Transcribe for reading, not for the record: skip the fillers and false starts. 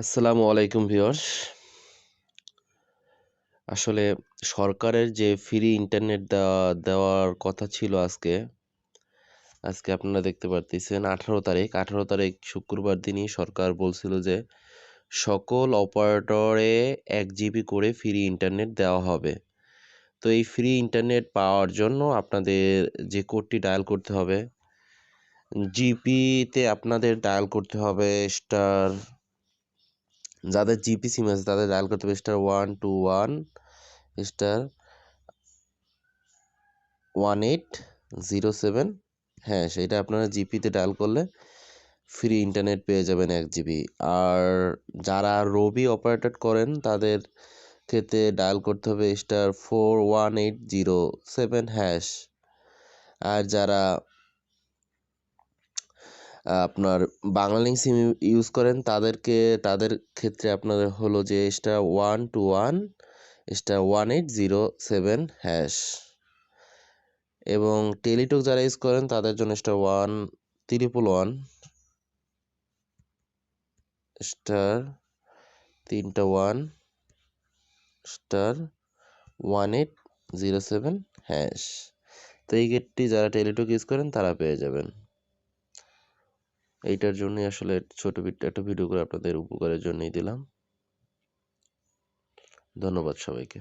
আসসালামু আলাইকুম ভিউয়ার্স। আসলে সরকারের যে ফ্রি ইন্টারনেট দেওয়ার কথা ছিল আজকে আপনারা দেখতে পারতেছেন 18 তারিখ শুক্রবার দিনই সরকার বলছিল যে সকল অপারেটরে 1 জিবি করে ফ্রি ইন্টারনেট দেওয়া হবে। তো এই ফ্রি ইন্টারনেট পাওয়ার জন্য আপনাদের যে কোডটি ডায়াল করতে হবে, জিপিতে আপনাদের ডায়াল করতে হবে স্টার, যাদের জিপি সিম আছে তাদের ডায়াল করতে হবে *121 স্টার 1807 হ্যাঁ, সেটা আপনারা জিপিতে ডায়াল করলে ফ্রি ইন্টারনেট পেয়ে যাবেন 1 জিবি। আর যারা রবি অপারেটর করেন তাদের ক্ষেত্রে ডায়াল করতে হবে *41807#। আর যারা আপনার বাংলালিংক সিম ইউজ করেন তাদের ক্ষেত্রে আপনাদের হলো যে *121 *1807#। এবং টেলিটক যারা ইউজ করেন তাদের জন্য *111 *1807#। তো এই গেটটি যারা টেলিটক ইউজ করেন তারা পেয়ে যাবেন। এইটার জন্যই আসলে ছোট একটা ভিডিও করে আপনাদের উপকারের জন্যই দিলাম। ধন্যবাদ সবাইকে।